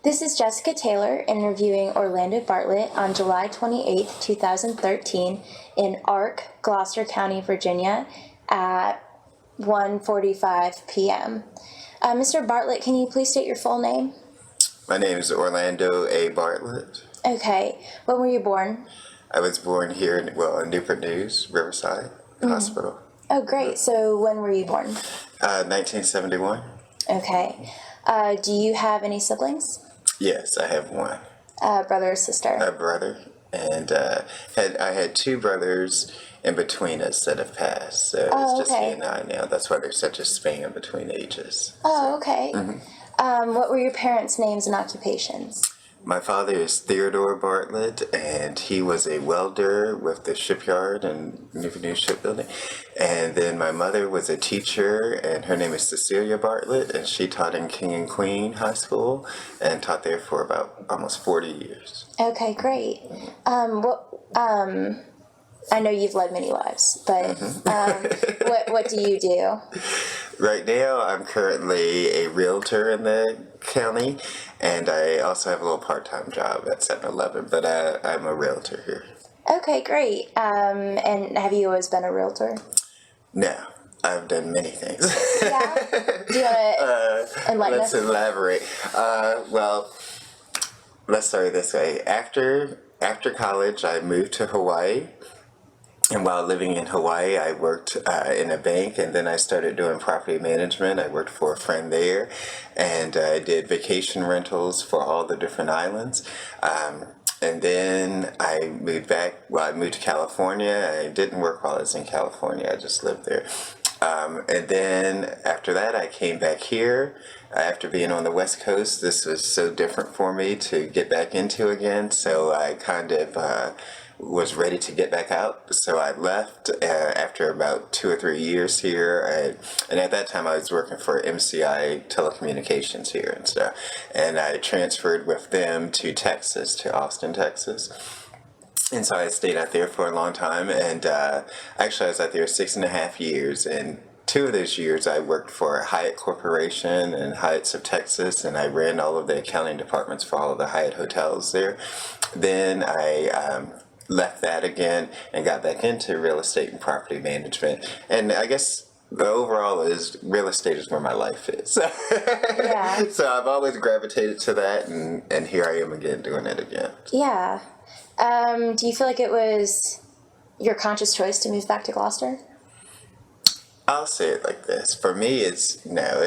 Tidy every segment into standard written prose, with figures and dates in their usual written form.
This is Jessica Taylor interviewing Orlando Bartlett on July 28, 2013 in Ark, Gloucester County, Virginia at 1:45 p.m. Mr. Bartlett, can you please state your full name? My name is Orlando A. Bartlett. Okay. When were you born? I was born here in Newport News, Riverside Hospital. Oh, great. So when were you born? 1971. Okay. Do you have any siblings? Yes, I have one. Brother or sister? A brother. And I had two brothers in between us that have passed. So it's just he and I now. That's why there's such a span between ages. Oh, okay. What were your parents' names and occupations? My father is Theodore Bartlett, and he was a welder with the shipyard and Newport News Shipbuilding. And then my mother was a teacher, and her name is Cecilia Bartlett, and she taught in King and Queen High School and taught there for about almost 40 years. Okay, great. I know you've led many lives, but what do you do? Right now, I'm currently a realtor in the county, and I also have a little part-time job at 7-Eleven, but I'm a realtor here. Okay, great. And have you always been a realtor? No, I've done many things. Yeah? Do you want to enlighten us? Let's elaborate. Well, let's start this way. After college, I moved to Hawaii. And while living in Hawaii, I worked in a bank, and then I started doing property management. I worked for a friend there, and I did vacation rentals for all the different islands. And then I moved back. Well, I moved to California. I didn't work while I was in California. I just lived there. And then after that, I came back here. After being on the West Coast, this was so different for me to get back into again. So I kind of was ready to get back out, so I left after about 2 or 3 years here, and at that time I was working for MCI Telecommunications here and stuff, and I transferred with them to Texas, to Austin, Texas, and so I stayed out there for a long time, and actually I was out there 6.5 years, and 2 of those years I worked for Hyatt Corporation and Hyatts of Texas, and I ran all of the accounting departments for all of the Hyatt hotels there. Then I left that again and got back into real estate and property management. And I guess the overall is real estate is where my life is. Yeah. So I've always gravitated to that, and here I am again doing it again. Yeah. Do you feel like it was your conscious choice to move back to Gloucester? I'll say it like this. For me, it's no.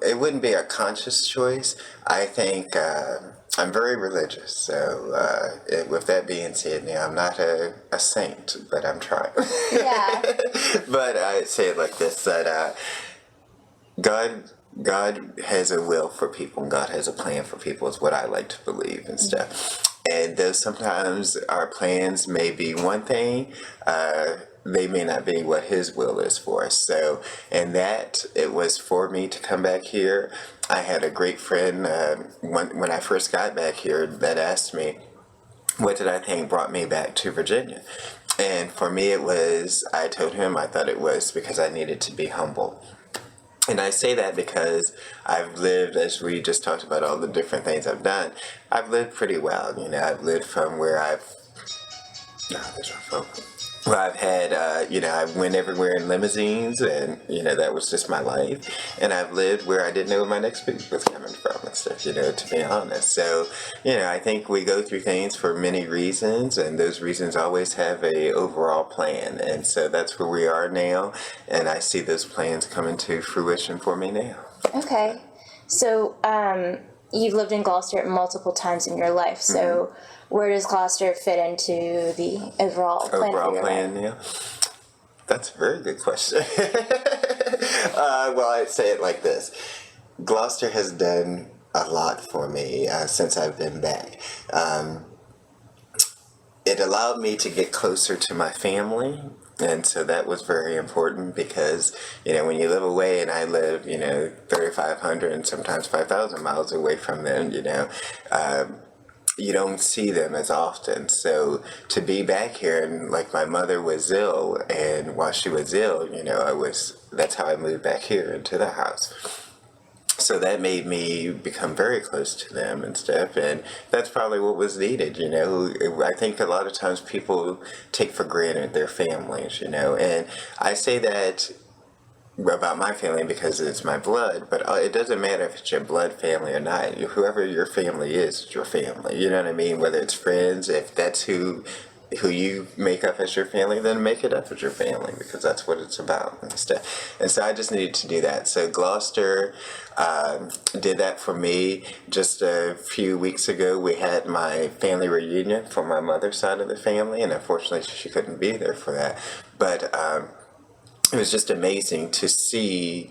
It wouldn't be a conscious choice. I think I'm very religious, so with that being said, now I'm not a saint, but I'm trying. Yeah. But I say it like this: that God has a will for people, and God has a plan for people. Is what I like to believe and stuff. And though sometimes our plans may be one thing, they may not be what His will is for us. So, and that it was for me to come back here. I had a great friend when I first got back here that asked me, what did I think brought me back to Virginia? And for me, it was, I told him I thought it was because I needed to be humble. And I say that because I've lived, as we just talked about all the different things I've done, I've lived pretty well. You know, I've lived from where I've had, I went everywhere in limousines, and, that was just my life. And I've lived where I didn't know where my next food was coming from and stuff, to be honest. So, I think we go through things for many reasons, and those reasons always have a overall plan. And so that's where we are now, and I see those plans coming to fruition for me now. Okay. So, you've lived in Gloucester multiple times in your life, so where does Gloucester fit into the overall plan? Yeah. That's a very good question. Well, I'd say it like this. Gloucester has done a lot for me since I've been back. It allowed me to get closer to my family. And so that was very important because, when you live away, and I live, 3,500 and sometimes 5,000 miles away from them, you don't see them as often. So to be back here, and like my mother was ill, and while she was ill, that's how I moved back here into the house. So that made me become very close to them and stuff, and that's probably what was needed. I think a lot of times people take for granted their families, and I say that about my family because it's my blood, but it doesn't matter if it's your blood family or not. Whoever your family is, it's your family. You know what I mean? Whether it's friends, if that's who you make up as your family, then make it up as your family, because that's what it's about and stuff. And so I just needed to do that. So Gloucester did that for me. Just a few weeks ago, we had my family reunion for my mother's side of the family, and unfortunately she couldn't be there for that. But it was just amazing to see,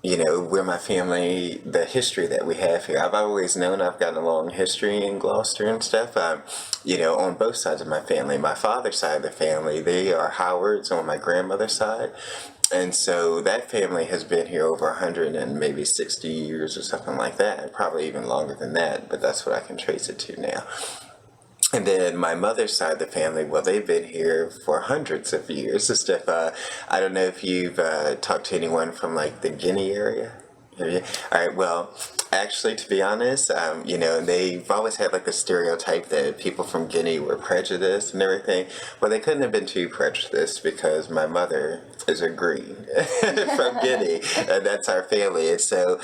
where my family, the history that we have here. I've always known I've got a long history in Gloucester and stuff, on both sides of my family. My father's side of the family, they are Howards on my grandmother's side. And so that family has been here over 100 and maybe 60 years or something like that, probably even longer than that, but that's what I can trace it to now. And then my mother's side of the family, well, they've been here for hundreds of years and stuff. I don't know if you've talked to anyone from like the Guinea area. All right, well, actually, to be honest, they've always had like a stereotype that people from Guinea were prejudiced and everything. Well, they couldn't have been too prejudiced because my mother is a Green from Guinea, and that's our family. And so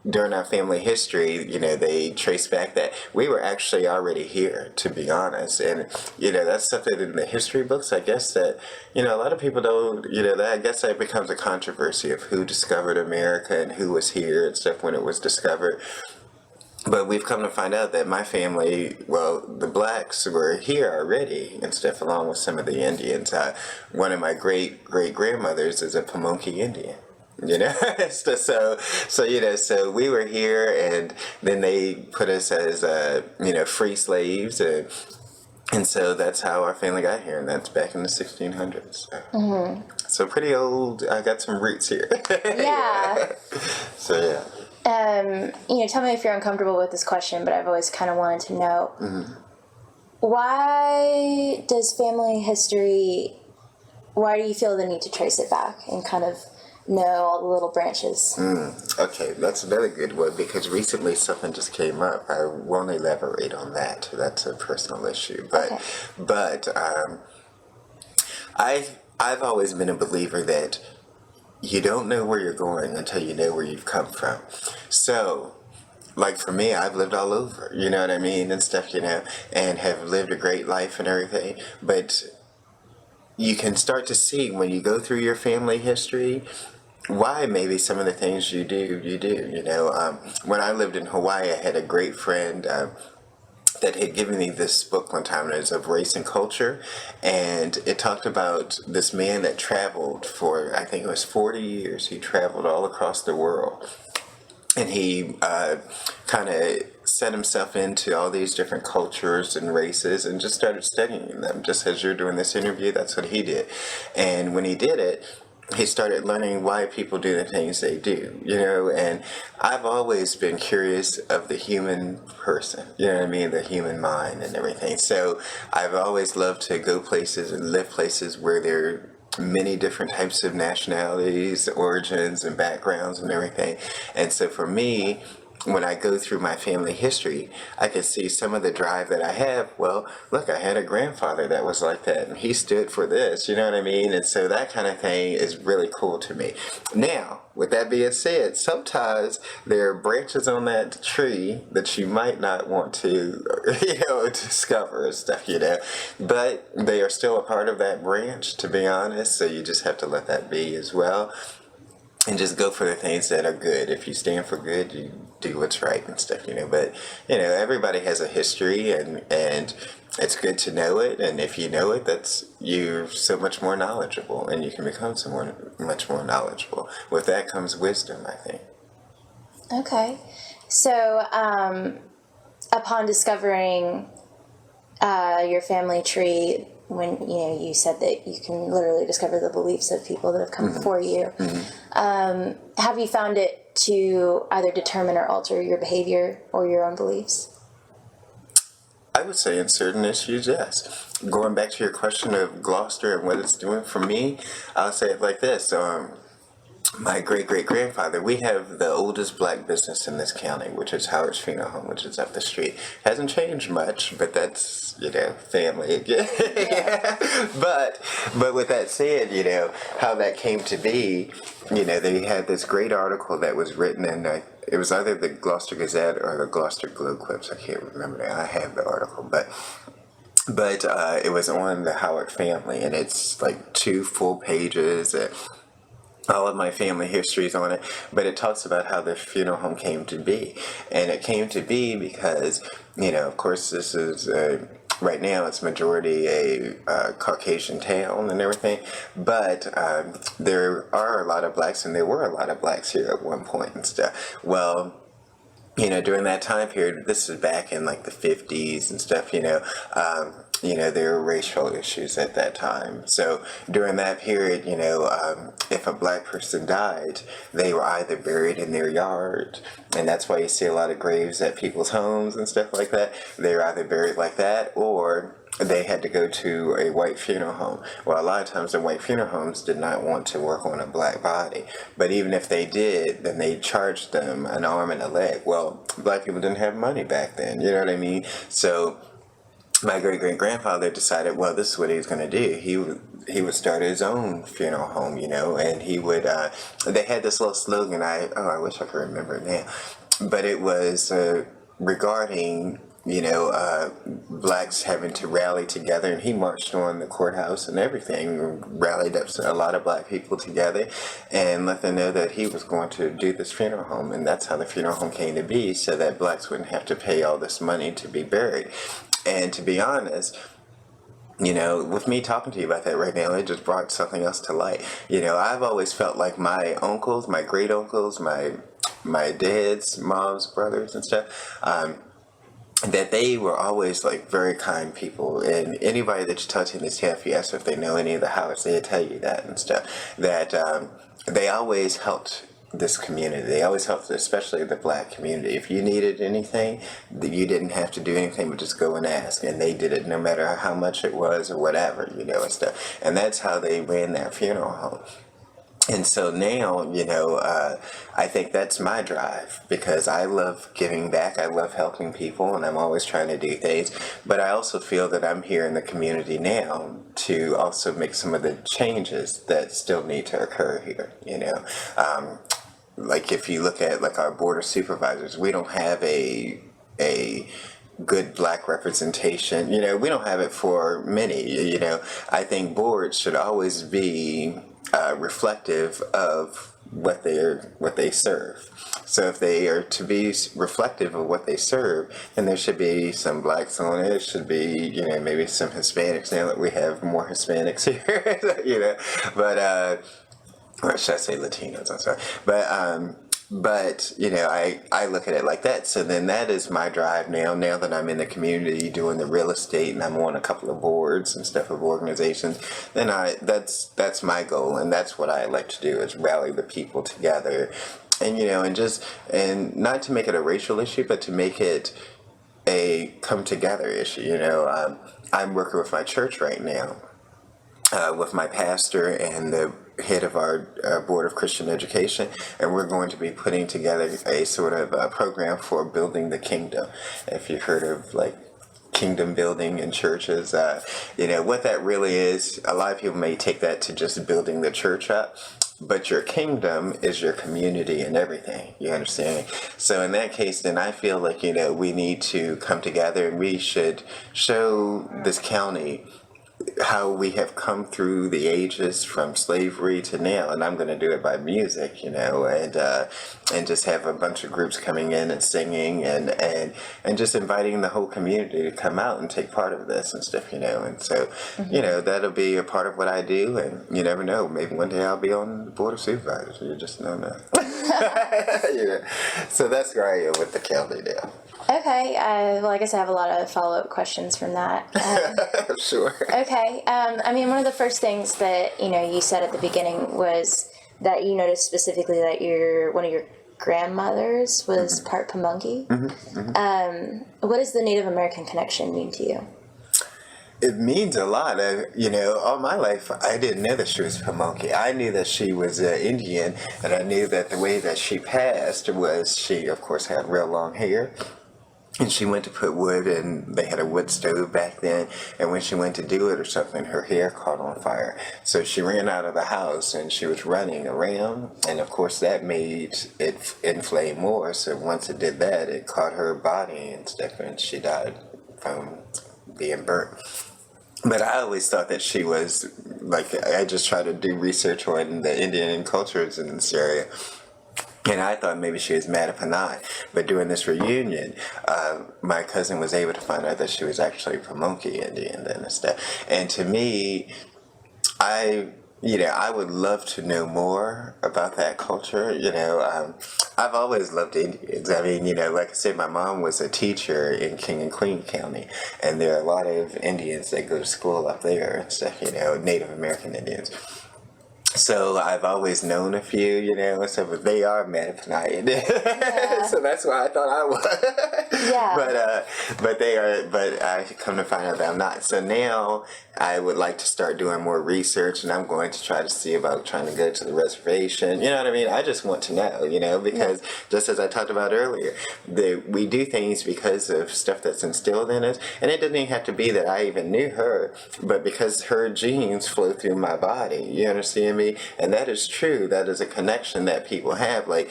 during our family history, they trace back that we were actually already here, to be honest. And, that's something in the history books, I guess, that, a lot of people don't, that I guess that becomes a controversy of who discovered America and who was here and stuff when it was discovered. But we've come to find out that my family, well, the blacks were here already and stuff, along with some of the Indians. One of my great-great-grandmothers is a Pamunkey Indian. So we were here, and then they put us as free slaves, and so that's how our family got here, and that's back in the 1600s. So pretty old. I got some roots here. Yeah. So yeah. Tell me if you're uncomfortable with this question, but I've always kind of wanted to know, why does family history, why do you feel the need to trace it back and kind of know all the little branches? Okay, that's another good one, because recently something just came up. I won't elaborate on that. That's a personal issue. But I've always been a believer that you don't know where you're going until you know where you've come from. So, like for me, I've lived all over, you know what I mean, and stuff, and have lived a great life and everything. But you can start to see when you go through your family history why maybe some of the things you do. When I lived in Hawaii, I had a great friend that had given me this book one time, and it was of race and culture, and it talked about this man that traveled for, I think it was 40 years. He traveled all across the world, and he kind of set himself into all these different cultures and races and just started studying them, just as you're doing this interview. That's what he did. And when he did it, he started learning why people do the things they do, and I've always been curious of the human person, the human mind and everything. So I've always loved to go places and live places where there are many different types of nationalities, origins, and backgrounds and everything. And so for me, when I go through my family history, I can see some of the drive that I have. Well, look, I had a grandfather that was like that, and he stood for this, you know what I mean? And so that kind of thing is really cool to me. Now, with that being said, sometimes there are branches on that tree that you might not want to, discover and stuff, but they are still a part of that branch, to be honest, so you just have to let that be as well. And just go for the things that are good. If you stand for good, you do what's right and stuff, But, everybody has a history, and it's good to know it. And if you know it, you're so much more knowledgeable, and you can become much more knowledgeable. With that comes wisdom, I think. Okay. So, upon discovering your family tree, when you said that you can literally discover the beliefs of people that have come before you, have you found it to either determine or alter your behavior or your own beliefs? I would say in certain issues, yes. Going back to your question of Gloucester and what it's doing for me, I'll say it like this. my great-great-grandfather, we have the oldest black business in this county, which is Howard's Funeral Home, which is up the street. Hasn't changed much, but that's, family again. Yeah. But with that said, how that came to be, they had this great article that was written in, it was either the Gloucester Gazette or the Gloucester Globe Clips. I can't remember that. I have the article, but it was on the Howard family, and it's like 2 full pages. All of my family history is on it, but it talks about how the funeral home came to be. And it came to be because, of course, this is, right now it's majority a Caucasian town and everything, but there are a lot of blacks, and there were a lot of blacks here at one point and stuff. Well, during that time period, this is back in like the 50s and stuff, there were racial issues at that time. So during that period, if a black person died, they were either buried in their yard, and that's why you see a lot of graves at people's homes and stuff like that. They were either buried like that, or they had to go to a white funeral home. Well, a lot of times the white funeral homes did not want to work on a black body. But even if they did, then they charged them an arm and a leg. Well, black people didn't have money back then, you know what I mean? So my great-great-grandfather decided, well, this is what he was going to do. He would start his own funeral home, and he would, they had this little slogan, I wish I could remember it now, but it was regarding blacks having to rally together, and he marched on the courthouse and everything, rallied up a lot of black people together and let them know that he was going to do this funeral home. And that's how the funeral home came to be, so that blacks wouldn't have to pay all this money to be buried. And to be honest, with me talking to you about that right now, it just brought something else to light. I've always felt like my uncles, my great uncles, my dad's mom's brothers and stuff, that they were always like very kind people, and anybody that you talk to in this town, if you ask if they know any of the Howards, they'll tell you that and stuff, that they always helped this community. They always helped, especially the black community. If you needed anything, you didn't have to do anything but just go and ask, and they did it no matter how much it was or whatever, and stuff. And that's how they ran that funeral home. And so now, I think that's my drive, because I love giving back. I love helping people, and I'm always trying to do things. But I also feel that I'm here in the community now to also make some of the changes that still need to occur here, like if you look at like our board of supervisors, we don't have a good black representation. We don't have it for many. I think boards should always be reflective of what they serve. So if they are to be reflective of what they serve, then there should be some blacks on it. It should be, maybe some Hispanics, now that we have more Hispanics here, but or should I say Latinos? I'm sorry, but I look at it like that. So then that is my drive now that I'm in the community doing the real estate, and I'm on a couple of boards and stuff of organizations, then that's my goal, and that's what I like to do, is rally the people together, and and not to make it a racial issue, but to make it a come together issue. I'm working with my church right now, with my pastor and the head of our Board of Christian Education, and we're going to be putting together a sort of program for building the kingdom. If you've heard of like kingdom building in churches, what that really is, a lot of people may take that to just building the church up, but your kingdom is your community and everything, you understand? So in that case, then I feel like, we need to come together, and we should show this county how we have come through the ages from slavery to now. And I'm going to do it by music, and just have a bunch of groups coming in and singing, and just inviting the whole community to come out and take part of this and stuff, and so that'll be a part of what I do. And you never know, maybe one day I'll be on the board of supervisors. You just don't know. So that's where I am with the county now. Okay, well, I guess I have a lot of follow-up questions from that. Sure. Okay, one of the first things that, you said at the beginning was that you noticed specifically that one of your grandmothers was part Pamunkey. What does the Native American connection mean to you? It means a lot. All my life, I didn't know that she was Pamunkey. I knew that she was Indian, and I knew that the way that she passed was she, of course, had real long hair. And she went to put wood, and they had a wood stove back then. And when she went to do it or something, her hair caught on fire. So she ran out of the house, and she was running around. And of course, that made it inflame more. So once it did that, it caught her body and stuff, and she died from being burnt. But I always thought that she was, like, I just tried to do research on the Indian cultures in this area. And I thought maybe she was Mattapanai. But during this reunion, my cousin was able to find out that she was actually Pamunkey Indian and stuff. And to me, I would love to know more about that culture. I've always loved Indians. I mean, like I said, my mom was a teacher in King and Queen County, and there are a lot of Indians that go to school up there and stuff, Native American Indians. So I've always known a few, and stuff, but they are Mattapanai. Yeah. So that's why I thought I was. Yeah. But I come to find out that I'm not. So now I would like to start doing more research, and I'm going to try to see about trying to go to the reservation. You know what I mean? I just want to know, because just as I talked about earlier, we do things because of stuff that's instilled in us, and it doesn't even have to be that I even knew her, but because her genes flow through my body. You understand me? And that is true. That is a connection that people have. Like,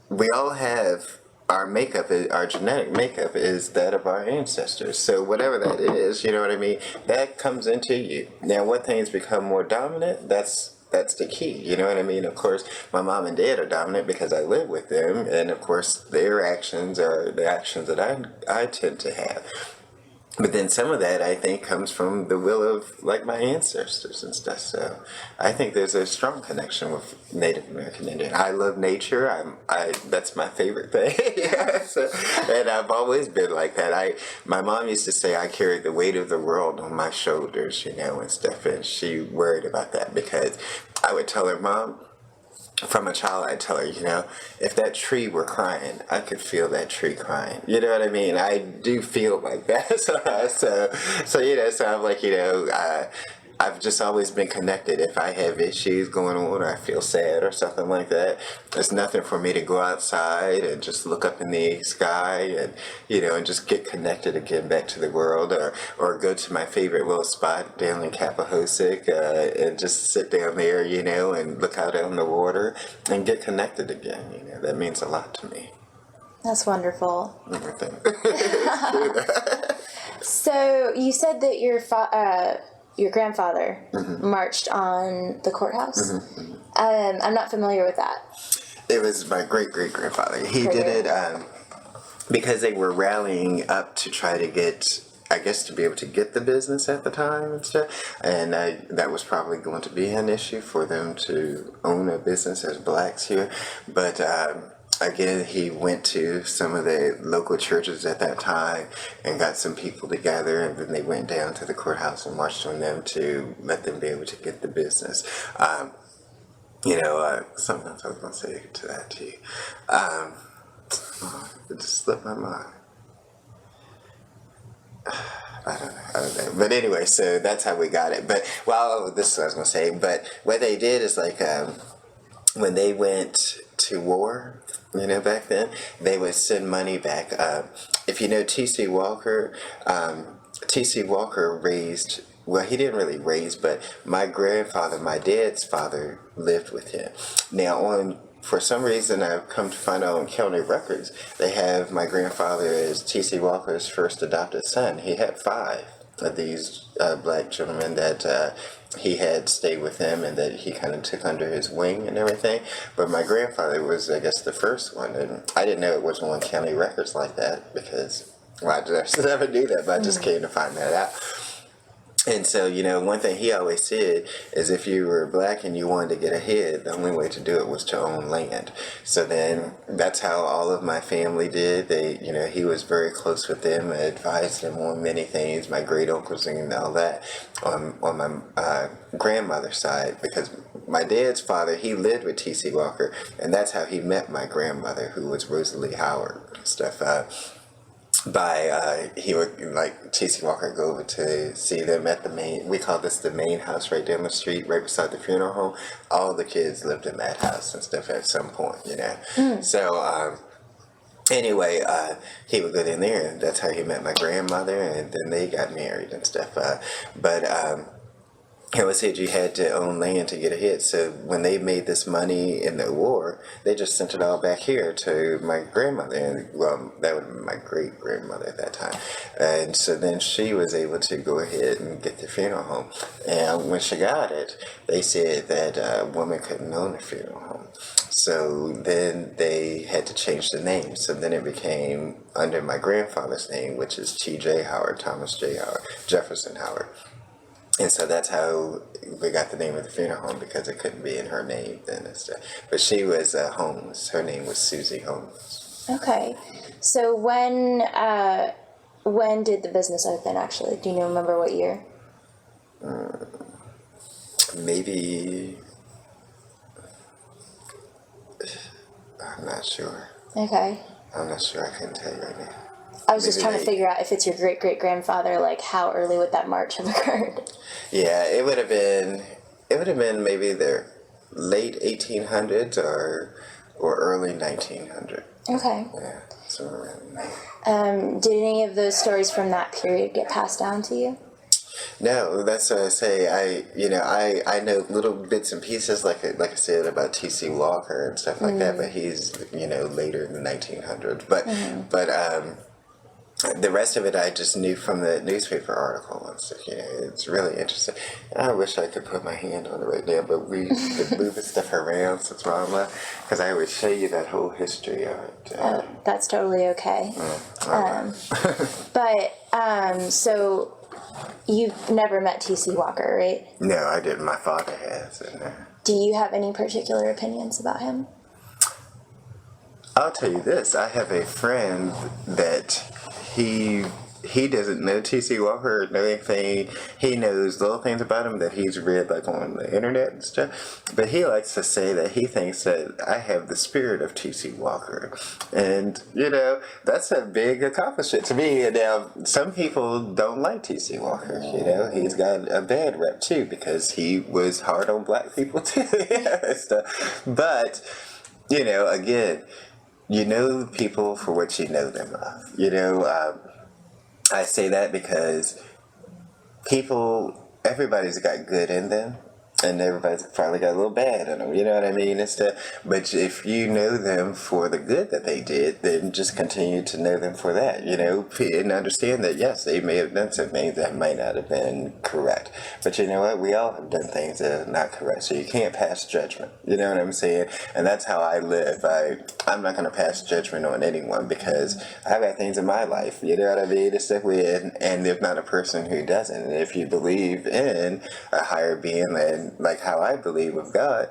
we all have our makeup, our genetic makeup is that of our ancestors. So whatever that is, you know what I mean, that comes into you. Now, what things become more dominant, that's the key, you know what I mean? Of course, my mom and dad are dominant because I live with them, and of course, their actions are the actions that I tend to have. But then some of that, I think, comes from the will of, like, my ancestors and stuff. So I think there's a strong connection with Native American Indian. I love nature. That's my favorite thing. And I've always been like that. My mom used to say I carried the weight of the world on my shoulders, and stuff. And she worried about that because I would tell her, Mom, from a child, I tell her, if that tree were crying, I could feel that tree crying. You know what I mean? I do feel like that. So I'm like, I've just always been connected. If I have issues going on or I feel sad or something like that, it's nothing for me to go outside and just look up in the sky and, and just get connected again back to the world, or go to my favorite little spot down in Cappahoosic and just sit down there, and look out on the water and get connected again. That means a lot to me. That's wonderful. So you said that your grandfather marched on the courthouse. I'm not familiar with that. It was my great-great-grandfather. He did it because they were rallying up to try to get, I guess, to be able to get the business at the time and stuff. And that was probably going to be an issue for them to own a business as blacks here. But again, he went to some of the local churches at that time and got some people together, and then they went down to the courthouse and marched on them to let them be able to get the business. Sometimes I was going to say to that to you. It just slipped my mind. I don't know. But anyway, so that's how we got it. But, this is what I was going to say. But what they did is, like, when they went to war, back then, they would send money back. If you know T.C. Walker, T.C. Walker raised, he didn't really raise, but my grandfather, my dad's father, lived with him. Now, for some reason, I've come to find out on county records, they have my grandfather as T.C. Walker's first adopted son. He had 5 of these black gentlemen that he had stayed with him and that he kind of took under his wing and everything. But my grandfather was, I guess, the first one. And I didn't know it was on county records like that because, I just never knew that, but I just came to find that out. And so, one thing he always said is if you were black and you wanted to get ahead, the only way to do it was to own land. So then that's how all of my family did. He was very close with them, advised them on many things, my great uncles and all that on my grandmother's side, because my dad's father, he lived with T.C. Walker, and that's how he met my grandmother, who was Rosalie Howard and stuff. he would, like, T.C. Walker go over to see them at the main, we call this the main house right down the street, right beside the funeral home. All the kids lived in that house and stuff at some point, you know. So, anyway, he would go in there, and that's how he met my grandmother, and then they got married and stuff. It was said you had to own land to get ahead. So when they made this money in the war, they just sent it all back here to my grandmother. And, well, that would have been my great grandmother at that time. And so then she was able to go ahead and get the funeral home. And when she got it, they said that a woman couldn't own a funeral home. So then they had to change the name. So then it became under my grandfather's name, which is T.J. Howard, Thomas J. Howard, Jefferson Howard. And so that's how we got the name of the funeral home, because it couldn't be in her name then and stuff. But she was Holmes. Her name was Susie Holmes. Okay. So when did the business open, actually? Do you remember what year? Maybe, I'm not sure. Okay. I'm not sure. I couldn't tell you right now. I was just trying to figure out if it's your great-great-grandfather, like how early would that march have occurred? Yeah, it would have been maybe the late 1800s or early 1900. Okay. Yeah, somewhere around there. Did any of those stories from that period get passed down to you? No, that's what I say. I know little bits and pieces, like I said, about T.C. Walker and stuff like that, but he's, later in the 1900s. But the rest of it I just knew from the newspaper article and stuff. It's really interesting. I wish I could put my hand on it right now, but we could move stuff around since we're on because I would show you that whole history of it. That's totally okay. So you've never met T.C. Walker, right? No, I didn't. My father has. Do you have any particular opinions about him? I'll tell you this. I have a friend that he doesn't know T.C. Walker or know anything. He knows little things about him that he's read like on the internet and stuff. But he likes to say that he thinks that I have the spirit of T.C. Walker. And, that's a big accomplishment to me. And now, some people don't like T.C. Walker. He's got a bad rep too, because he was hard on black people too. But, again, people for what you know them of. I say that because everybody's got good in them, and everybody's probably got a little bad in them, you know what I mean? But if you know them for the good that they did, then just continue to know them for that, and understand that, yes, they may have done some things that might not have been correct. But you know what? We all have done things that are not correct, so you can't pass judgment, you know what I'm saying? And that's how I live. I'm not going to pass judgment on anyone, because I've got things in my life, you know what I mean? And there's not a person who doesn't. And if you believe in a higher being than like how I believe with God,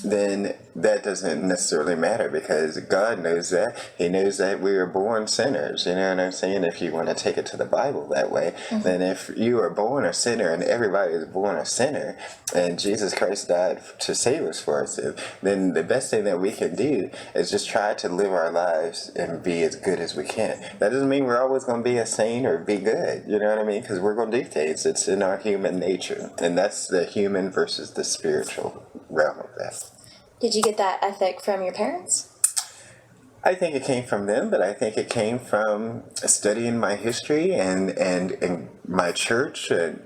then that doesn't necessarily matter, because God knows that. He knows that we are born sinners, you know what I'm saying? If you want to take it to the Bible that way, then if you are born a sinner, and everybody is born a sinner, and Jesus Christ died to save us for our sins, then the best thing that we can do is just try to live our lives and be as good as we can. That doesn't mean we're always going to be a saint or be good, you know what I mean? Because we're going to do things. It's in our human nature, and that's the human versus the spiritual realm of that. Did you get that ethic from your parents? I think it came from them, but I think it came from studying my history and my church. And,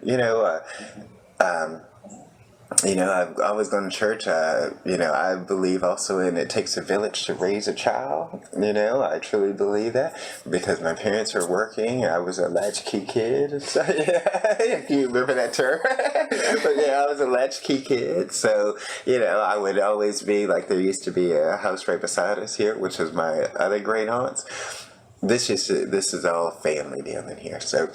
I've always gone to church. I believe also in it takes a village to raise a child. I truly believe that, because my parents were working. I was a latchkey kid. So, if you remember that term. But yeah, I was a latchkey kid. So, I would always be like, there used to be a house right beside us here, which was my other great aunts. This is all family down in here. So,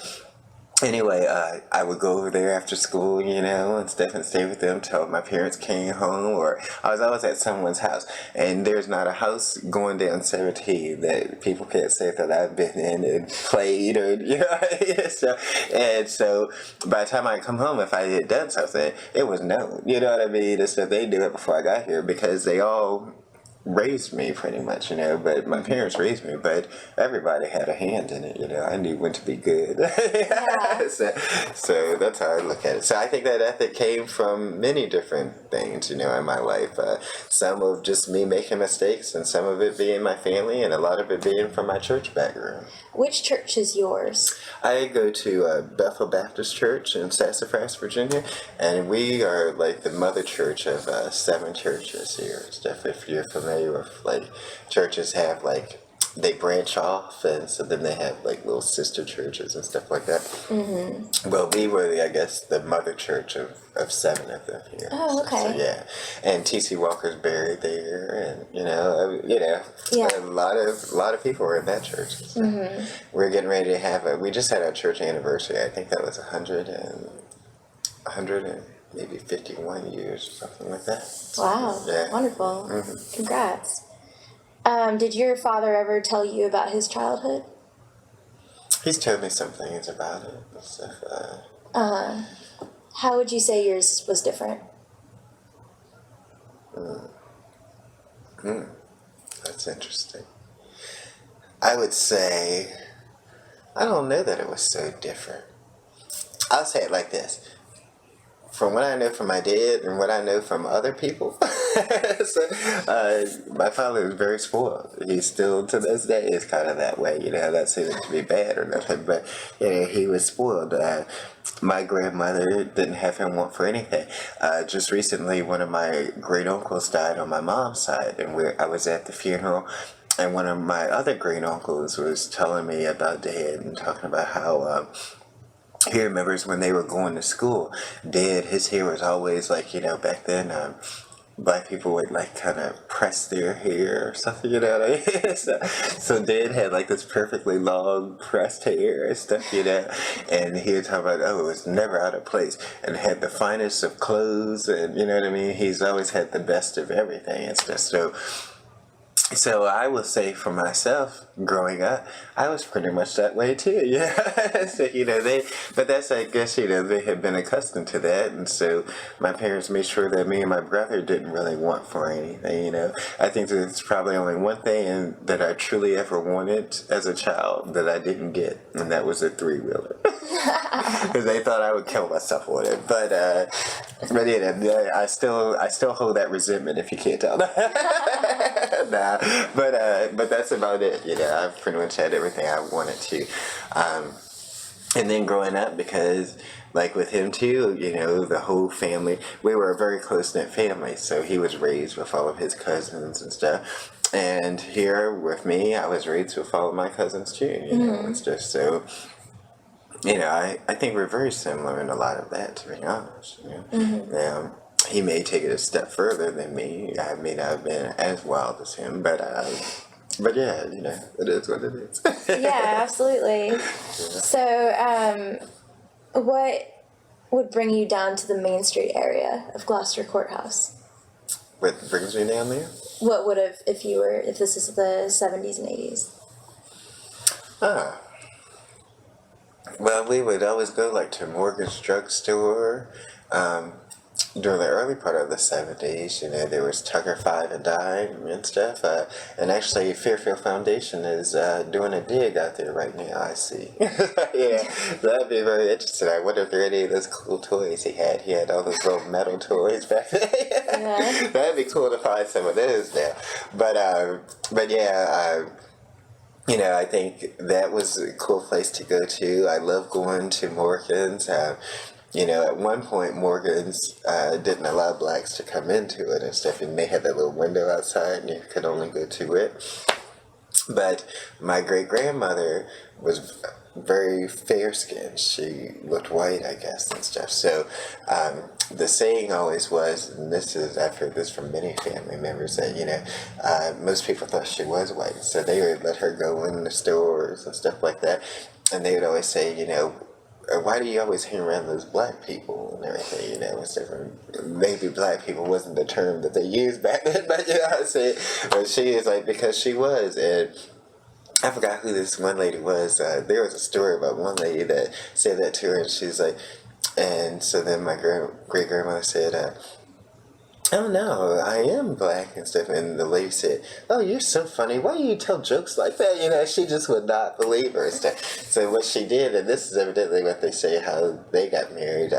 anyway, I would go over there after school, and stuff, and stay with them till my parents came home, or I was always at someone's house. And there's not a house going down 17 that people can't say that I've been in and played, or, so by the time I come home, if I had done something, it was known, you know what I mean? And so they knew it before I got here, because they all raised me pretty much, but my parents raised me, but everybody had a hand in it, I knew when to be good. Yeah. So that's how I look at it. So I think that ethic came from many different things, in my life. Some of just me making mistakes, and some of it being my family, and a lot of it being from my church background. Which church is yours? I go to Bethel Baptist Church in Sassafras, Virginia, and we are like the mother church of 7 churches here. Stuff, if you're familiar with, like, churches have, like, they branch off, and so then they have like little sister churches and stuff like that. Mm-hmm. Well, we were, I guess, the mother church of 7 of them here. Oh, okay. So yeah, and T.C. Walker's buried there, and Yeah. a lot of people were in that church. So we're getting ready to have we just had our church anniversary. I think that was 100 and maybe 51 years or something like that. Wow. Yeah. Wonderful. Mm-hmm. Congrats. Did your father ever tell you about his childhood? He's told me some things about it and stuff. How would you say yours was different? That's interesting. I would say, I don't know that it was so different. I'll say it like this. From what I know from my dad and what I know from other people, my father was very spoiled. He still, to this day, is kind of that way. Not saying it to be bad or nothing, but he was spoiled. My grandmother didn't have him want for anything. Just recently, one of my great uncles died on my mom's side, and I was at the funeral. And one of my other great uncles was telling me about Dad and talking about how he remembers when they were going to school, Dad, his hair was always like, back then, black people would like kind of press their hair or something, what I mean? So Dad had like this perfectly long pressed hair and stuff, and he would talk about, oh, it was never out of place, and had the finest of clothes, and you know what I mean? He's always had the best of everything and stuff. So I will say for myself, growing up, I was pretty much that way too. Yeah. So but that's, I guess, they had been accustomed to that, and so my parents made sure that me and my brother didn't really want for anything. I think there's probably only one thing that I truly ever wanted as a child that I didn't get, and that was a 3-wheeler. Because they thought I would kill myself with it, but I still hold that resentment, if you can't tell. Nah, but that's about it. I've pretty much had everything I wanted to, and then growing up, because like with him too, the whole family, we were a very close knit family. So he was raised with all of his cousins and stuff, and here with me, I was raised with all of my cousins too. And stuff. So. I think we're very similar in a lot of that, to be honest. Now, he may take it a step further than me. I may not have been as wild as him, but yeah, it is what it is. Yeah, absolutely. Yeah. So, what would bring you down to the Main Street area of Gloucester Courthouse? What brings me down there? What would have, if this is the 70s and 80s? Well, we would always go like to Morgan's drugstore. During the early part of the 70s, there was Tucker 5 and Dime and stuff. And actually, Fairfield Foundation is doing a dig out there right now, I see. Yeah, that'd be very interesting. I wonder if there are any of those cool toys he had. He had all those little metal toys back then. Yeah. That'd be cool to find some of those now. But yeah, I think that was a cool place to go to. I love going to Morgan's. At one point, Morgan's didn't allow blacks to come into it and stuff, and they had that little window outside, and you could only go to it. But my great-grandmother was very fair-skinned. She looked white, I guess, and stuff. So the saying always was, and I've heard this from many family members, that, most people thought she was white. So they would let her go in the stores and stuff like that. And they would always say, why do you always hang around those black people and everything, it's different. Maybe black people wasn't the term that they used back then, but I say, but she is like, because she was, and I forgot who this one lady was. There was a story about one lady that said that to her, and she's like, and so then my great-grandmother said, Oh no, I am black and stuff. And the lady said, "Oh, you're so funny. Why do you tell jokes like that?" She just would not believe her and stuff. So what she did, and this is evidently what they say how they got married.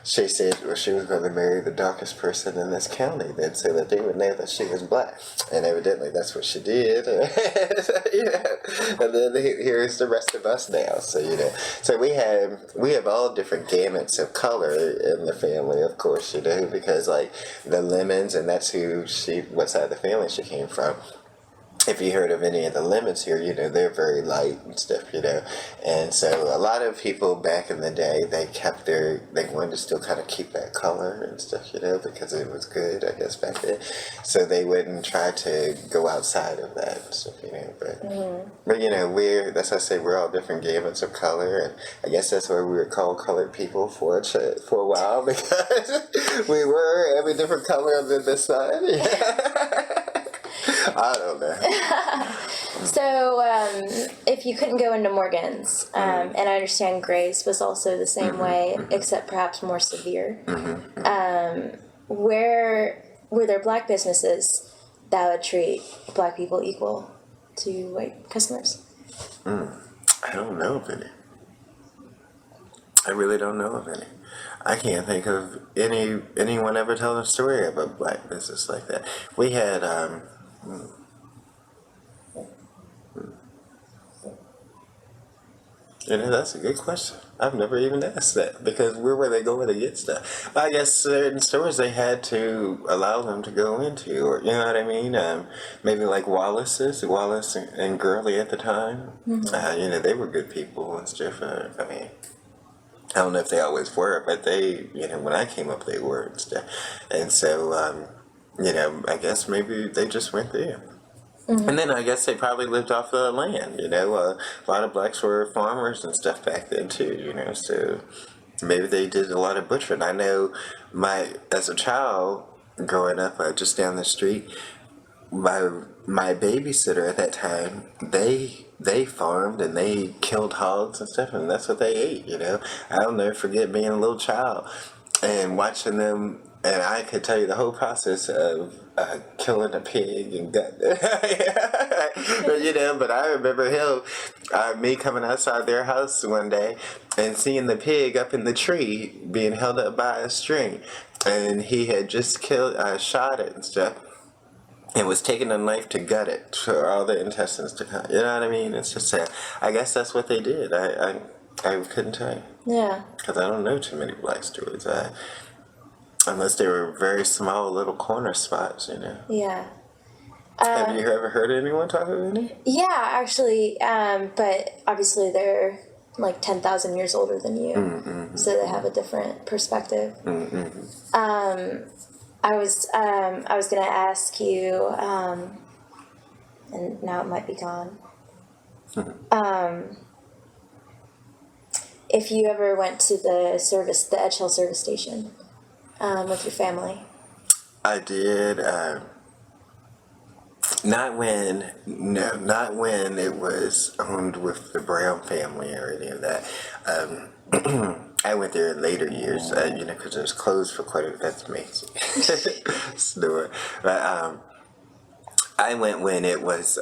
She said, well, she was going to marry the darkest person in this county, then so that they would know that she was black. And evidently that's what she did. And then here's the rest of us now. So we have all different gamuts of color in the family, of course, because like the Lemons, and that's what side of the family she came from. If you heard of any of the Lemons here, they're very light and stuff, And so a lot of people back in the day, they wanted to still kind of keep that color and stuff, because it was good, I guess, back then. So they wouldn't try to go outside of that and stuff, But that's why I say we're all different gamuts of color, and I guess that's why we were called colored people for a while, because we were every different color under the sun. I don't know. So, if you couldn't go into Morgan's, and I understand Grace was also the same way, except perhaps more severe, where were there black businesses that would treat black people equal to white customers? I don't know of any. I really don't know of any. I can't think of anyone ever telling a story of a black business like that. We had that's a good question. I've never even asked that, because where were they going to get stuff? I guess certain stores they had to allow them to go into, or you know what I mean? Maybe like Wallace and Gurley at the time. They were good people and stuff. I don't know if they always were, but they, when I came up, they were and stuff. And so, I guess maybe they just went there. And then I guess they probably lived off the land, a lot of blacks were farmers and stuff back then too, so maybe they did a lot of butchering. I know as a child growing up just down the street, my babysitter at that time, they farmed and they killed hogs and stuff, and that's what they ate, I'll never forget being a little child and watching them. And I could tell you the whole process of killing a pig and gut. But I remember me coming outside their house one day and seeing the pig up in the tree being held up by a string. And he had just shot it and stuff. And was taking a knife to gut it for all the intestines to come. You know what I mean? It's just I guess that's what they did. I couldn't tell you. Yeah. Because I don't know too many black stories. Unless they were very small little corner spots, Yeah. Have you ever heard anyone talk of any? Yeah, actually, but obviously they're like 10,000 years older than you, so they have a different perspective. I was going to ask you, and now it might be gone. If you ever went to the Edge Hill service station. With your family? I did. Not when it was owned with the Brown family or any of that. I went there in later years, because it was closed for quite a. That's amazing. Snore. But I went when it was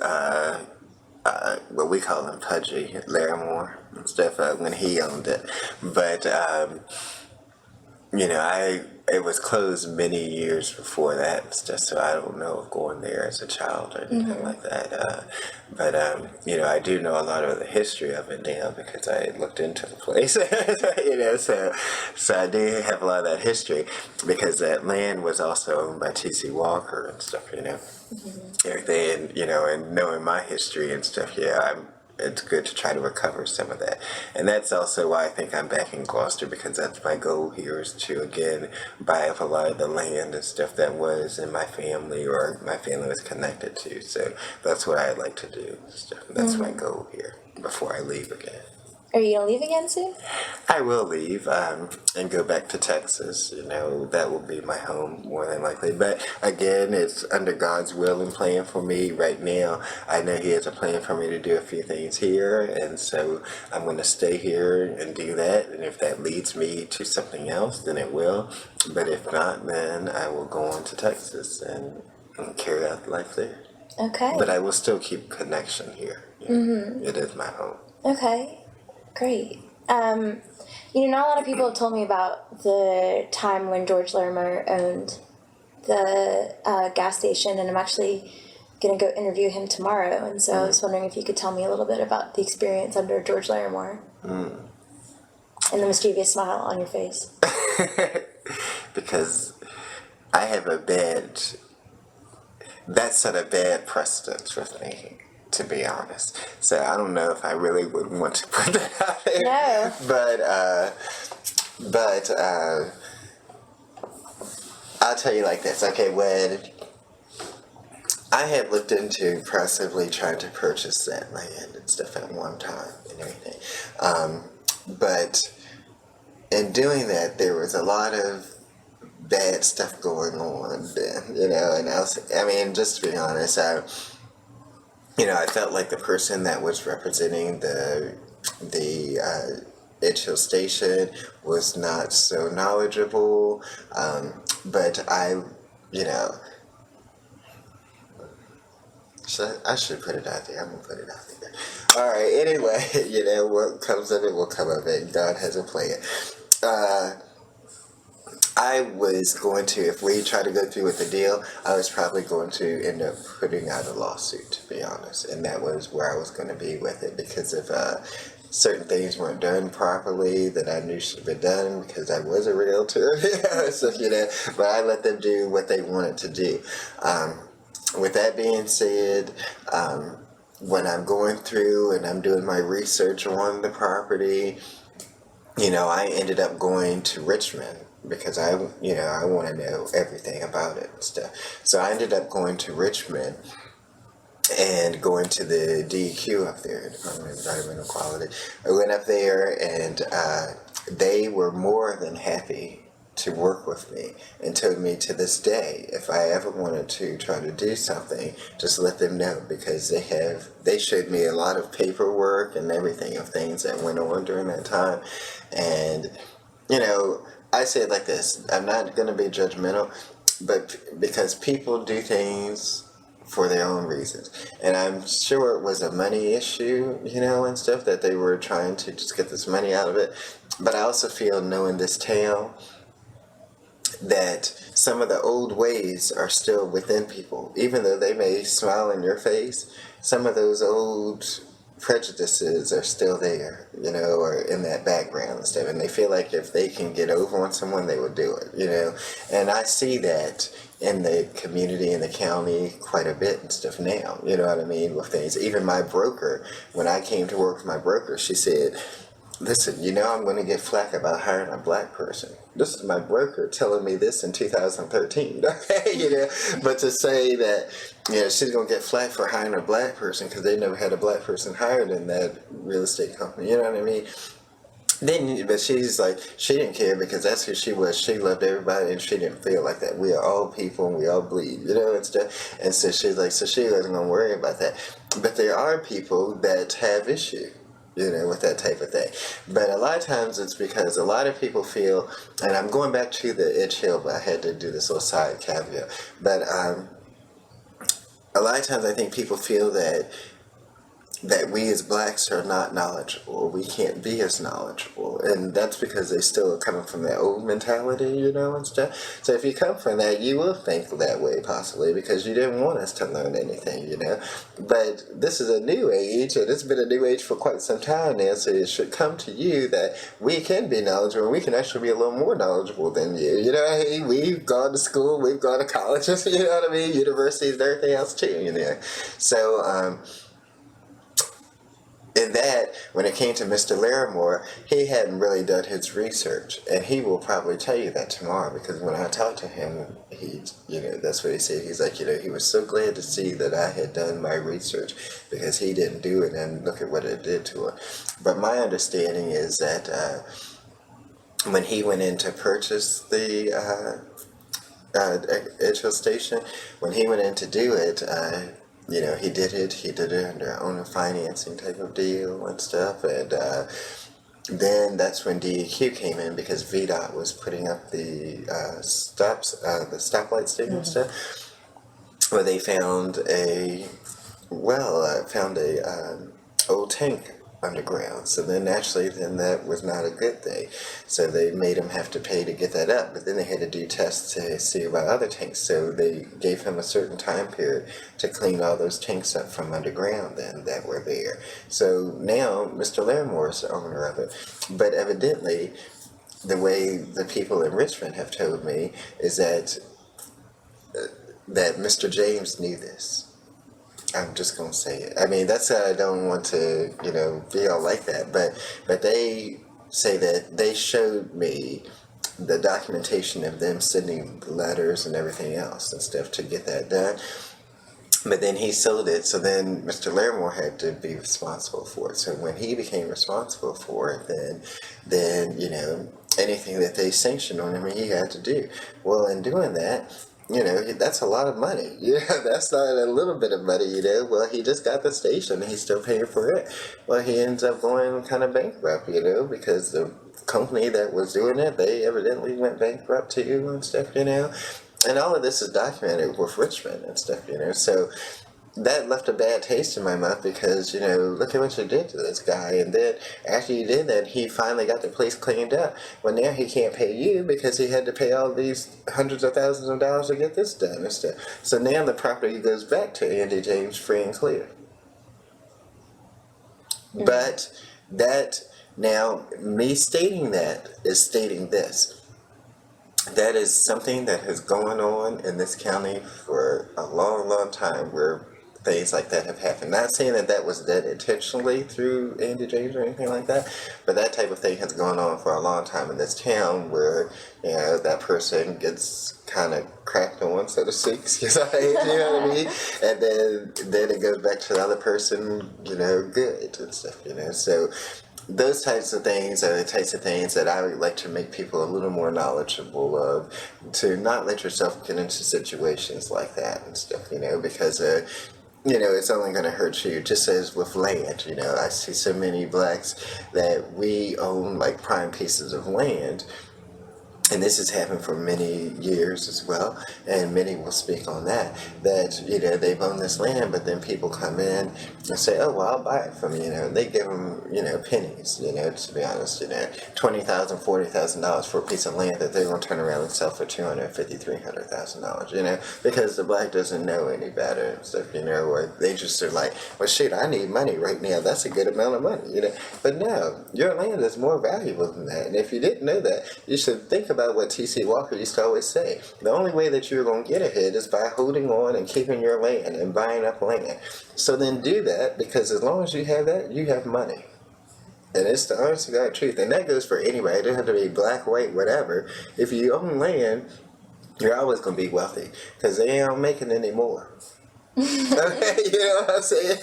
what we call him Pudgy Larimore and stuff, when he owned it, but. It was closed many years before that, just so I don't know of going there as a child or anything like that. But I do know a lot of the history of it now because I looked into the place. So I do have a lot of that history because that land was also owned by T.C. Walker and stuff. Everything, and knowing my history and stuff. It's good to try to recover some of that. And that's also why I think I'm back in Gloucester, because that's my goal here, is to, again, buy up a lot of the land and stuff that was in my family or my family was connected to. So that's what I'd like to do. That's my goal here before I leave again. Are you gonna leave again soon? I will leave and go back to Texas. That will be my home more than likely. But again, it's under God's will and plan for me right now. I know He has a plan for me to do a few things here, and so I'm going to stay here and do that. And if that leads me to something else, then it will. But if not, then I will go on to Texas and carry out life there. Okay. But I will still keep connection here. It is my home. Okay. Great. Not a lot of people have told me about the time when George Larimer owned the gas station, and I'm actually going to go interview him tomorrow. And so I was wondering if you could tell me a little bit about the experience under George Larimer and the mischievous smile on your face. Because I have that set a bad precedence with me, to be honest. So I don't know if I really would want to put that out there. No. But I'll tell you like this. Okay, when I had looked into possibly trying to purchase that land and stuff at one time and everything. But in doing that, there was a lot of bad stuff going on then, and just to be honest, I felt like the person that was representing the Edge Hill Station was not so knowledgeable, but I should put it out there. I'm gonna put it out there. All right. Anyway, what comes of it will come of it. God has a plan. I was going to, if we try to go through with the deal, I was probably going to end up putting out a lawsuit, to be honest. And that was where I was going to be with it, because if certain things weren't done properly that I knew should have been done, because I was a realtor. But I let them do what they wanted to do. With that being said, when I'm going through and I'm doing my research on the property, I ended up going to Richmond, because I want to know everything about it and stuff. So I ended up going to Richmond and going to the DEQ up there, Department of Environmental Quality. I went up there, and they were more than happy to work with me, and told me to this day, if I ever wanted to try to do something, just let them know, because they showed me a lot of paperwork and everything of things that went on during that time. And I say it like this: I'm not going to be judgmental, but because people do things for their own reasons, and I'm sure it was a money issue, and stuff, that they were trying to just get this money out of it. But I also feel, knowing this town, that some of the old ways are still within people, even though they may smile in your face. Some of those old prejudices are still there, or in that background and stuff, and they feel like if they can get over on someone, they would do it, and I see that in the community, in the county, quite a bit and stuff now, with things. Even my broker, when I came to work with my broker, she said, listen, I'm going to get flack about hiring a black person. This is my broker telling me this in 2013, okay, but to say that, she's going to get flack for hiring a black person because they never had a black person hired in that real estate company, you know what I mean? But she's like, she didn't care, because that's who she was. She loved everybody, and she didn't feel like that. We are all people, and we all bleed, and stuff. And so she's like, so she wasn't going to worry about that. But there are people that have issue, with that type of thing. But a lot of times it's because a lot of people feel, and I'm going back to the Edge Hill, but I had to do this little side caveat. But a lot of times I think people feel that we as blacks are not knowledgeable, we can't be as knowledgeable, and that's because they still are coming from that old mentality, and stuff. So if you come from that, you will think that way, possibly, because you didn't want us to learn anything, But this is a new age, and it's been a new age for quite some time now, so it should come to you that we can be knowledgeable, and we can actually be a little more knowledgeable than you, Hey, we've gone to school, we've gone to colleges, universities, and everything else too, So, in that, when it came to Mr. Larimore, he hadn't really done his research, and he will probably tell you that tomorrow. Because when I talked to him, that's what he said. He's like, he was so glad to see that I had done my research because he didn't do it, and look at what it did to him. But my understanding is that when he went in to purchase the Edgehill Station, when he went in to do it. He did it. He did it under owner financing type of deal and stuff, and then that's when DEQ came in because VDOT was putting up the stoplight signal and stuff. Where they found a old tank underground. So then naturally, that was not a good thing. So they made him have to pay to get that up. But then they had to do tests to see about other tanks. So they gave him a certain time period to clean all those tanks up from underground then that were there. So now Mr. Larimore is the owner of it. But evidently, the way the people in Richmond have told me is that Mr. James knew this. I'm just gonna say it. I mean, that's I don't want to, be all like that. But they say that they showed me the documentation of them sending letters and everything else and stuff to get that done. But then he sold it, so then Mr. Larimore had to be responsible for it. So when he became responsible for it, then anything that they sanctioned on him, he had to do. Well, in doing that, that's a lot of money. That's not a little bit of money, Well, he just got the station and he's still paying for it. Well, he ends up going kind of bankrupt, because the company that was doing it, they evidently went bankrupt too and stuff, And all of this is documented with Richmond and stuff, So that left a bad taste in my mouth because, look at what you did to this guy. And then after you did that, he finally got the place cleaned up. Well, now he can't pay you because he had to pay all these hundreds of thousands of dollars to get this done and stuff. So now the property goes back to Andy James free and clear. Mm-hmm. But now, me stating that is stating this. That is something that has gone on in this county for a long, long time where things like that have happened. Not saying that was done intentionally through Andy James or anything like that, but that type of thing has gone on for a long time in this town where, that person gets kind of cracked on, so to speak, you know what I mean? And then it goes back to the other person, good and stuff, So those types of things are the types of things that I would like to make people a little more knowledgeable of, to not let yourself get into situations like that and stuff, because it's only going to hurt you. Just as with land, I see so many blacks that we own like prime pieces of land. And this has happened for many years as well, and many will speak on that they've owned this land, but then people come in and say, oh, well, I'll buy it from you, and they give them, pennies, to be honest, $20,000, $40,000 for a piece of land that they're going to turn around and sell for $250,000, $300,000, because the black doesn't know any better and stuff, or they just are like, well, shit, I need money right now, that's a good amount of money, but no, your land is more valuable than that, and if you didn't know that, you should think about what T.C. Walker used to always say. The only way that you're going to get ahead is by holding on and keeping your land and buying up land. So then do that, because as long as you have that, you have money. And it's the honest to God truth. And that goes for anybody. It doesn't have to be black, white, whatever. If you own land, you're always going to be wealthy, because they aren't making any more. Okay, you know what I'm saying?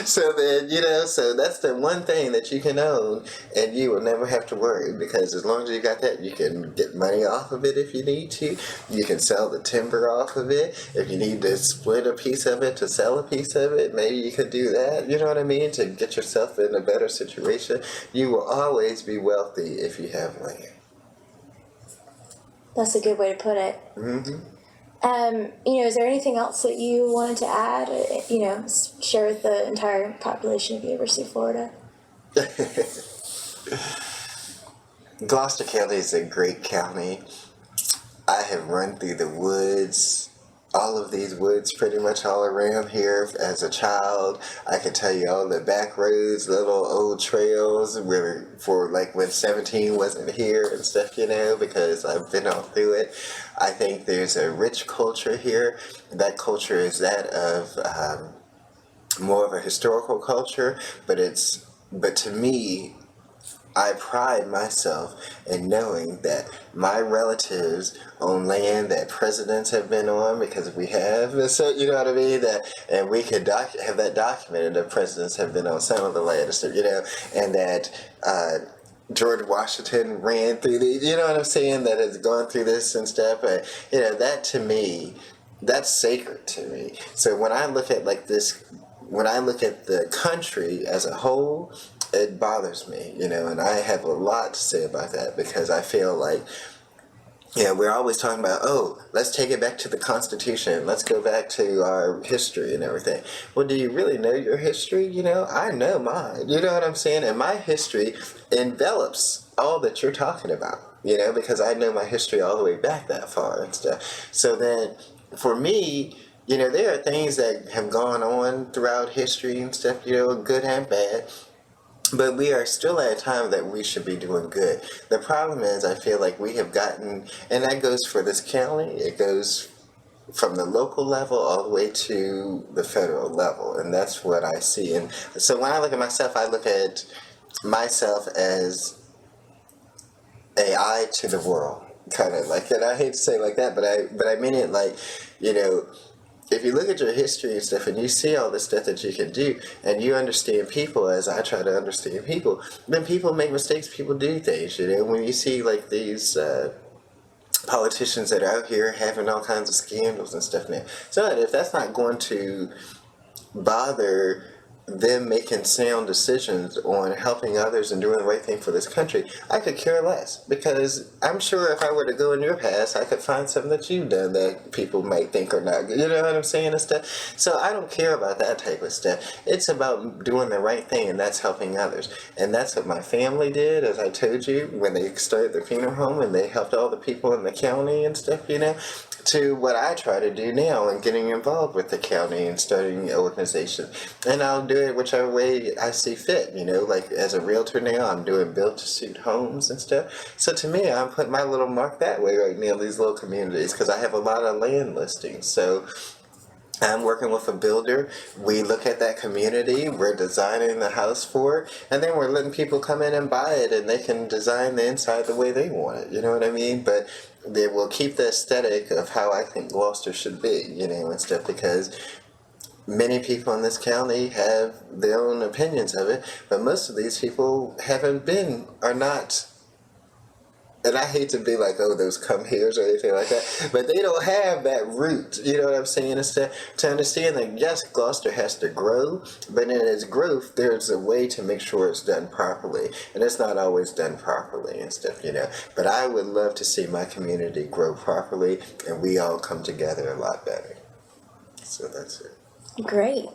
So then, so that's the one thing that you can own, and you will never have to worry, because as long as you got that, you can get money off of it if you need to. You can sell the timber off of it. If you need to split a piece of it to sell a piece of it, maybe you could do that, you know what I mean, to get yourself in a better situation. You will always be wealthy if you have land. That's a good way to put it. Mm-hmm. Is there anything else that you wanted to add, share with the entire population of University of Florida? Gloucester County is a great county. I have run through the woods, all of these woods pretty much all around here as a child. I can tell you all the back roads, little old trails for like when 17 wasn't here and stuff, because I've been all through it. I think there's a rich culture here. That culture is that of more of a historical culture, but it's But to me, I pride myself in knowing that my relatives own land that presidents have been on, because we have. And so, you know what I mean? That, and we could have that documented that presidents have been on some of the land, and that George Washington ran through these, you know what I'm saying? That has gone through this and stuff. But, that to me, that's sacred to me. So when I look at when I look at the country as a whole, it bothers me, and I have a lot to say about that, because I feel like, we're always talking about, oh, let's take it back to the Constitution. Let's go back to our history and everything. Well, do you really know your history? I know mine. You know what I'm saying? And my history envelops all that you're talking about, because I know my history all the way back that far and stuff. So then, for me, there are things that have gone on throughout history and stuff, good and bad. But we are still at a time that we should be doing good. The problem is, I feel like we have gotten, and that goes for this county, it goes from the local level all the way to the federal level. And that's what I see. And so when I look at myself, I look at myself as a eye to the world, kind of like that. I hate to say it like that, but I mean it like, if you look at your history and stuff, and you see all the stuff that you can do, and you understand people as I try to understand people, then people make mistakes, people do things, when you see like these politicians that are out here having all kinds of scandals and stuff now. So if that's not going to bother them making sound decisions on helping others and doing the right thing for this country, I could care less, because I'm sure if I were to go in your past, I could find something that you've done that people might think are not good. You know what I'm saying and stuff? So I don't care about that type of stuff. It's about doing the right thing, and that's helping others. And that's what my family did, as I told you, when they started the funeral home, and they helped all the people in the county and stuff, to what I try to do now and getting involved with the county and starting organizations. And I'll do it whichever way I see fit, like as a realtor now, I'm doing built-to-suit homes and stuff. So to me, I'm putting my little mark that way right now, these little communities, because I have a lot of land listings. So I'm working with a builder. We look at that community, we're designing the house for it, and then we're letting people come in and buy it, and they can design the inside the way they want it, you know what I mean? But they will keep the aesthetic of how I think Gloucester should be, and stuff, because many people in this county have their own opinions of it, but most of these people are not. And I hate to be like, oh, those come here's or anything like that, but they don't have that root, you know what I'm saying? Instead, to understand that, yes, Gloucester has to grow, but in its growth, there's a way to make sure it's done properly, and it's not always done properly and stuff, But I would love to see my community grow properly, and we all come together a lot better. So that's it. Great.